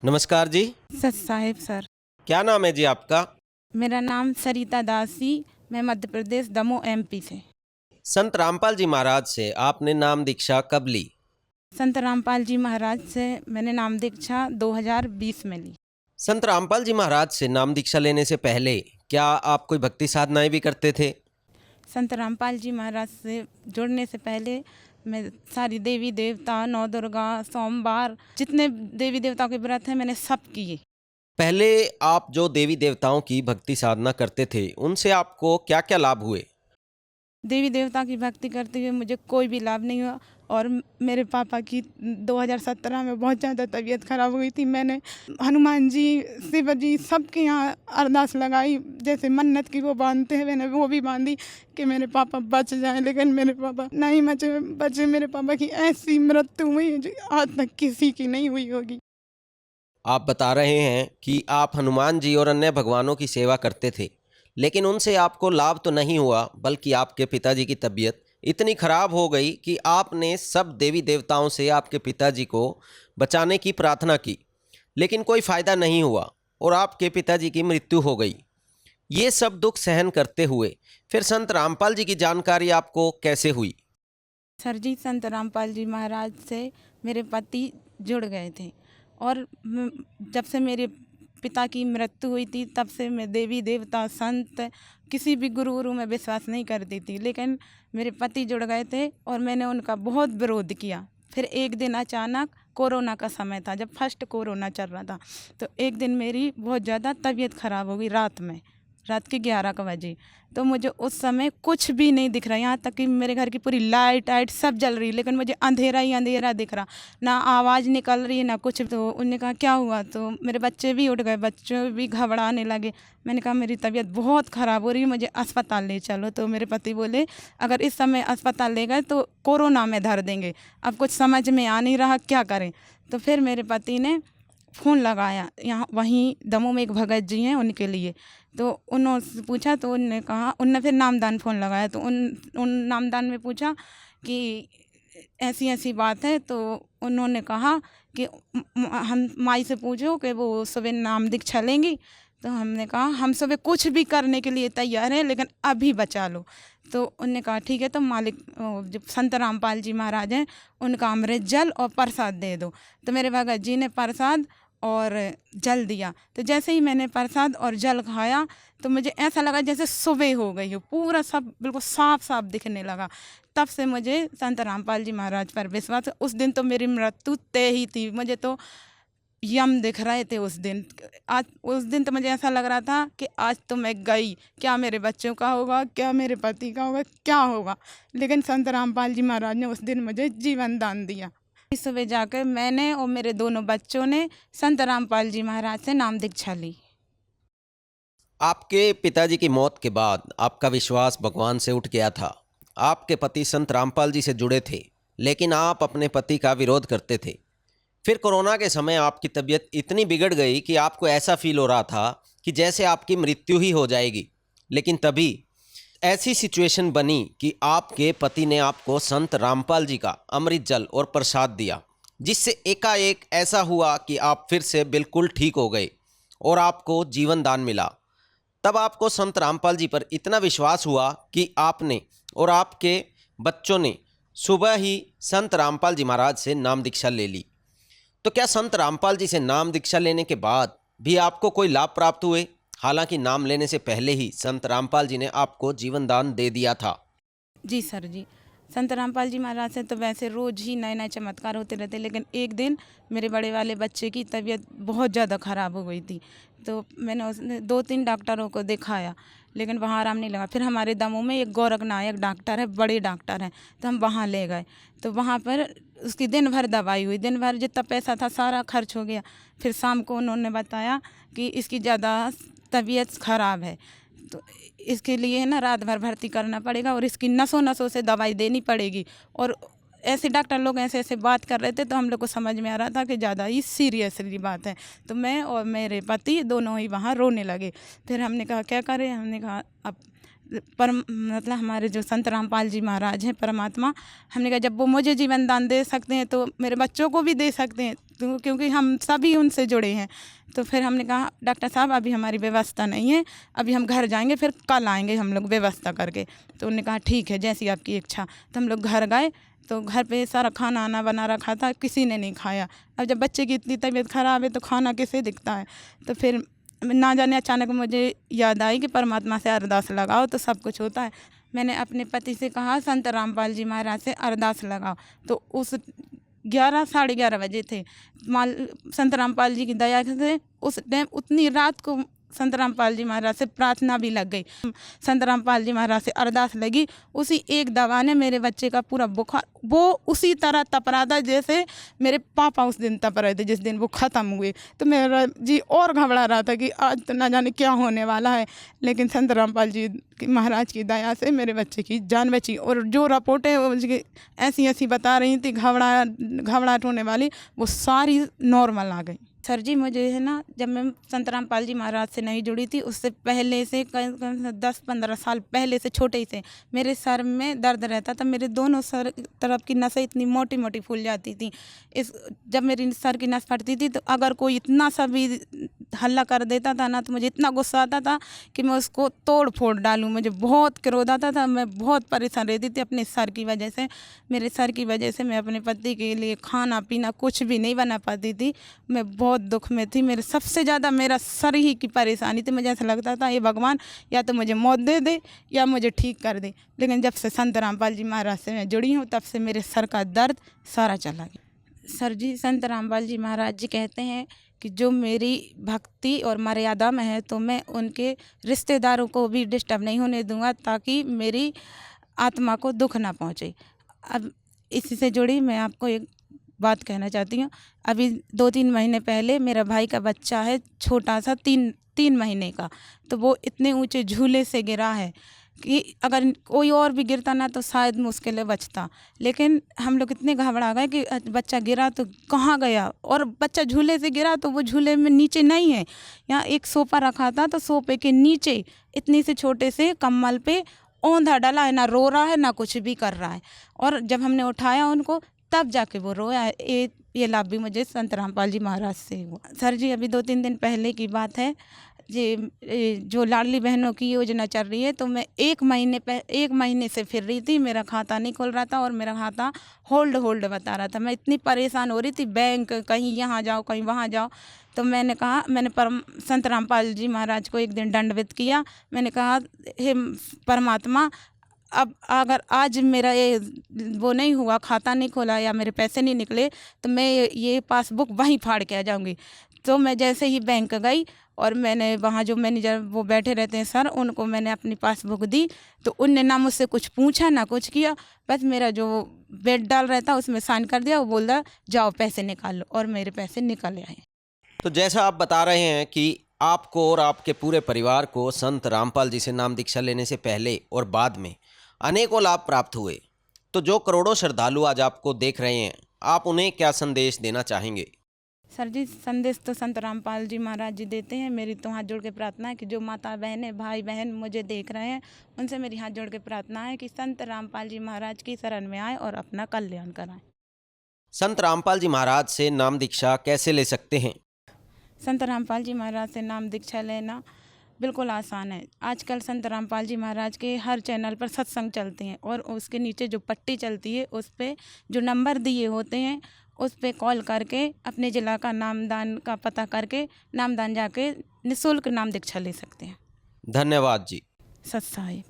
नमस्कार जी। सच साहिब सर। क्या नाम है जी आपका? मेरा नाम सरिता दासी। मैं मध्य प्रदेश दमोह एमपी से। संत रामपाल जी महाराज से आपने नाम दीक्षा कब ली? संत रामपाल जी महाराज से मैंने नाम दीक्षा 2020 में ली। संत रामपाल जी महाराज से नाम दीक्षा लेने से पहले क्या आप कोई भक्ति साधनाएं भी करते थे? संत रामपाल जी महाराज से जुड़ने से पहले मैं सारी देवी देवता, नौ दुर्गा, सोमवार, जितने देवी देवताओं के व्रत हैं मैंने सब किए। पहले आप जो देवी देवताओं की भक्ति साधना करते थे, उनसे आपको क्या-क्या लाभ हुए? देवी देवता की भक्ति करते हुए मुझे कोई भी लाभ नहीं हुआ। और मेरे पापा की 2017 में बहुत ज़्यादा तबीयत खराब हुई थी। मैंने हनुमान जी, शिव जी सबके यहाँ अरदास लगाई, जैसे मन्नत की वो बांधते हैं मैंने वो भी बांधी कि मेरे पापा बच जाएं, लेकिन मेरे पापा नहीं बचे। मेरे पापा की ऐसी मृत्यु हुई जो आज तक किसी की नहीं हुई होगी। आप बता रहे हैं कि आप हनुमान जी और अन्य भगवानों की सेवा करते थे, लेकिन उनसे आपको लाभ तो नहीं हुआ, बल्कि आपके पिताजी की तबीयत इतनी खराब हो गई कि आपने सब देवी देवताओं से आपके पिताजी को बचाने की प्रार्थना की, लेकिन कोई फ़ायदा नहीं हुआ और आपके पिताजी की मृत्यु हो गई। ये सब दुख सहन करते हुए फिर संत रामपाल जी की जानकारी आपको कैसे हुई? सर जी, संत रामपाल जी महाराज से मेरे पति जुड़ गए थे। और जब से मेरे पिता की मृत्यु हुई थी तब से मैं देवी देवता, संत, किसी भी गुरु गुरु में विश्वास नहीं करती थी। लेकिन मेरे पति जुड़ गए थे और मैंने उनका बहुत विरोध किया। फिर एक दिन अचानक कोरोना का समय था, जब फर्स्ट कोरोना चल रहा था, तो एक दिन मेरी बहुत ज़्यादा तबीयत ख़राब हो गई रात के 11 का बजे। तो मुझे उस समय कुछ भी नहीं दिख रहा, यहाँ तक कि मेरे घर की पूरी लाइट वाइट सब जल रही, लेकिन मुझे अंधेरा ही अंधेरा दिख रहा, ना आवाज़ निकल रही है ना कुछ। तो उन्होंने कहा क्या हुआ, तो मेरे बच्चे भी उठ गए, बच्चे भी घबराने लगे। मैंने कहा मेरी तबीयत बहुत ख़राब हो रही है, मुझे अस्पताल ले चलो। तो मेरे पति बोले अगर इस समय अस्पताल ले गए तो कोरोना में धर देंगे, अब कुछ समझ में आ नहीं रहा क्या करें। तो फिर मेरे पति ने फ़ोन लगाया, यहाँ वहीं दमोह में एक भगत जी हैं उनके लिए। तो उन्होंने पूछा, तो उनने कहा, उनने फिर नामदान फ़ोन लगाया, तो उन नामदान में पूछा कि ऐसी ऐसी बात है। तो उन्होंने कहा कि हम माई से पूछो कि वो सुबह नाम दीक्षा लेंगी। तो हमने कहा हम सुबह कुछ भी करने के लिए तैयार हैं, लेकिन अभी बचा लो। तो उनने कहा ठीक है, तो मालिक जो संत रामपाल जी महाराज हैं उनका अमृत जल और प्रसाद दे दो। तो मेरे भगत जी ने प्रसाद और जल दिया। तो जैसे ही मैंने प्रसाद और जल खाया तो मुझे ऐसा लगा जैसे सुबह हो गई हो, पूरा सब बिल्कुल साफ साफ दिखने लगा। तब से मुझे संत रामपाल जी महाराज पर विश्वास है। उस दिन तो मेरी मृत्यु तय ही थी, मुझे तो यम दिख रहे थे उस दिन। आज उस दिन तो मुझे ऐसा लग रहा था कि आज तो मैं गई, क्या मेरे बच्चों का होगा, क्या मेरे पति का होगा, क्या होगा। लेकिन संत रामपाल जी महाराज ने उस दिन मुझे जीवन दान दिया। इस सुबह जाकर मैंने और मेरे दोनों बच्चों ने संत रामपाल जी महाराज से नाम दीक्षा ली। आपके पिताजी की मौत के बाद आपका विश्वास भगवान से उठ गया था। आपके पति संत रामपाल जी से जुड़े थे, लेकिन आप अपने पति का विरोध करते थे। फिर कोरोना के समय आपकी तबीयत इतनी बिगड़ गई कि आपको ऐसा फील हो रहा था कि जैसे आपकी मृत्यु ही हो जाएगी। लेकिन तभी ऐसी सिचुएशन बनी कि आपके पति ने आपको संत रामपाल जी का अमृत जल और प्रसाद दिया, जिससे एकाएक ऐसा हुआ कि आप फिर से बिल्कुल ठीक हो गए और आपको जीवन दान मिला। तब आपको संत रामपाल जी पर इतना विश्वास हुआ कि आपने और आपके बच्चों ने सुबह ही संत रामपाल जी महाराज से नाम दीक्षा ले ली। तो क्या संत रामपाल जी से नाम दीक्षा लेने के बाद भी आपको कोई लाभ प्राप्त हुए? हालांकि नाम लेने से पहले ही संत रामपाल जी ने आपको जीवन दान दे दिया था। जी सर जी, संत रामपाल जी महाराज से तो वैसे रोज़ ही नए नए चमत्कार होते रहते, लेकिन एक दिन मेरे बड़े वाले बच्चे की तबीयत बहुत ज़्यादा ख़राब हो गई थी। तो मैंने उसने 2-3 डॉक्टरों को दिखाया, लेकिन वहाँ आराम नहीं लगा। फिर हमारे दमोह में एक गोरख नायक डॉक्टर है, बड़े डॉक्टर हैं, तो हम वहाँ ले गए। तो वहाँ पर उसकी दिन भर दवाई हुई, दिन भर जितना पैसा था सारा खर्च हो गया। फिर शाम को उन्होंने बताया कि इसकी ज़्यादा तबीयत ख़राब है, तो इसके लिए है ना रात भर भर्ती करना पड़ेगा और इसकी नसों नसों से दवाई देनी पड़ेगी। और ऐसे डॉक्टर लोग ऐसे ऐसे बात कर रहे थे, तो हम लोग को समझ में आ रहा था कि ज़्यादा ही सीरियसली बात है। तो मैं और मेरे पति दोनों ही वहाँ रोने लगे। फिर हमने कहा क्या करें, हमने कहा अब मतलब हमारे जो संत रामपाल जी महाराज हैं परमात्मा, हमने कहा जब वो मुझे जीवन दान दे सकते हैं तो मेरे बच्चों को भी दे सकते हैं, तो क्योंकि हम सभी उनसे जुड़े हैं। तो फिर हमने कहा डॉक्टर साहब अभी हमारी व्यवस्था नहीं है, अभी हम घर जाएंगे, फिर कल आएंगे हम लोग व्यवस्था करके। तो उन्होंने कहा ठीक है जैसी आपकी इच्छा। तो हम लोग घर गए तो घर पे सारा खाना आना बना रखा था, किसी ने नहीं खाया। अब जब बच्चे की इतनी तबीयत ख़राब है तो खाना कैसे दिखता है। तो फिर ना जाने अचानक मुझे याद आई कि परमात्मा से अरदास लगाओ तो सब कुछ होता है। मैंने अपने पति से कहा संत रामपाल जी महाराज से अरदास लगाओ। तो उस 11 साढ़े 11 बजे थे। संत रामपाल जी की दया से उस टाइम उतनी रात को संत रामपाल जी महाराज से प्रार्थना भी लग गई। संत रामपाल जी महाराज से अरदास लगी, उसी एक दवा ने मेरे बच्चे का पूरा बुखार वो उसी तरह तप रहा था जैसे मेरे पापा उस दिन तप रहे थे जिस दिन वो ख़त्म हुए। तो मेरा जी और घबरा रहा था कि आज तो ना जाने क्या होने वाला है। लेकिन संत रामपाल जी महाराज की दया से मेरे बच्चे की जान बची। और जो रिपोर्टें उसकी ऐसी ऐसी बता रही थी घबराहट होने वाली, वो सारी नॉर्मल आ गई। सर जी मुझे है ना, जब मैं संत रामपाल जी महाराज से नहीं जुड़ी थी उससे पहले से 10-15 साल पहले से छोटे ही से मेरे सर में दर्द रहता था। मेरे दोनों सर तरफ की नसें इतनी मोटी मोटी फूल जाती थी। जब मेरी सर की नस फटती थी तो अगर कोई इतना सा भी हल्ला कर देता था ना तो मुझे इतना गुस्सा आता था कि मैं उसको तोड़ फोड़ डालूं। मुझे बहुत क्रोध आता था, मैं बहुत परेशान रहती थी अपने सर की वजह से। मेरे सर की वजह से मैं अपने पति के लिए खाना पीना कुछ भी नहीं बना पाती थी। मैं बहुत दुख में थी। मेरे सबसे ज़्यादा मेरा सर ही की परेशानी थी। मुझे ऐसा लगता था ये भगवान या तो मुझे मौत दे दे या मुझे ठीक कर दे। लेकिन जब से संत रामपाल जी महाराज से मैं जुड़ी हूँ तब से मेरे सर का दर्द सारा चला गया। सर जी संत रामपाल जी महाराज जी कहते हैं कि जो मेरी भक्ति और मर्यादा में है तो मैं उनके रिश्तेदारों को भी डिस्टर्ब नहीं होने दूंगा ताकि मेरी आत्मा को दुख ना पहुँचे। अब इसी से जुड़ी मैं आपको एक बात कहना चाहती हूँ। अभी 2-3 महीने पहले मेरा भाई का बच्चा है छोटा सा 3 महीने का, तो वो इतने ऊंचे झूले से गिरा है कि अगर कोई और भी गिरता ना तो शायद मुश्किल बचता। लेकिन हम लोग इतने घबरा गए कि बच्चा गिरा तो कहाँ गया, और बच्चा झूले से गिरा तो वो झूले में नीचे नहीं है। यहाँ एक सोफा रखा था तो सोफे के नीचे इतनी से छोटे से कम्बल पे औंधा डला है, ना रो रहा है ना कुछ भी कर रहा है। और जब हमने उठाया उनको तब जाके वो रोया है। ये लाभ भी मुझे संत रामपाल जी महाराज से हुआ। सर जी अभी 2-3 दिन पहले की बात है, जो लाडली बहनों की योजना चल रही है तो मैं 1 महीने से फिर रही थी। मेरा खाता नहीं खुल रहा था और मेरा खाता होल्ड बता रहा था। मैं इतनी परेशान हो रही थी, बैंक कहीं यहाँ जाओ कहीं वहाँ जाओ। तो मैंने संत रामपाल जी महाराज को एक दिन दंडवत किया। मैंने कहा हे परमात्मा, अब अगर आज मेरा ये वो नहीं हुआ, खाता नहीं खोला या मेरे पैसे नहीं निकले तो मैं ये पासबुक वहीं फाड़ के आ जाऊंगी। तो मैं जैसे ही बैंक गई और मैंने वहाँ जो मैनेजर वो बैठे रहते हैं सर, उनको मैंने अपनी पासबुक दी तो उनने ना मुझसे कुछ पूछा ना कुछ किया, बस मेरा जो बेड डाल रहता उसमें साइन कर दिया। वो बोल रहा जाओ पैसे निकाल लो, और मेरे पैसे निकल आए। तो जैसा आप बता रहे हैं कि आपको और आपके पूरे परिवार को संत रामपाल जी से नाम दीक्षा लेने से पहले और बाद में अनेकों लाभ प्राप्त हुए, तो जो करोड़ों श्रद्धालु आज आपको देख रहे हैं, आप उन्हें क्या संदेश देना चाहेंगे? सर जी संदेश तो संत रामपाल जी महाराज जी देते हैं। मेरी तो हाथ जोड़ के प्रार्थना है कि जो माता बहनें भाई बहन मुझे देख रहे हैं उनसे मेरी हाथ जोड़ के प्रार्थना है कि संत रामपाल जी महाराज की शरण में आए और अपना कल्याण कराएं। संत रामपाल जी महाराज से नाम दीक्षा कैसे ले सकते हैं? संत रामपाल जी महाराज से नाम दीक्षा लेना बिल्कुल आसान है। आजकल संत रामपाल जी महाराज के हर चैनल पर सत्संग चलते हैं और उसके नीचे जो पट्टी चलती है उस पर जो नंबर दिए होते हैं उस पर कॉल करके अपने ज़िला का नामदान का पता करके नामदान जाके निःशुल्क नाम दीक्षा ले सकते हैं। धन्यवाद जी। सत साहिब।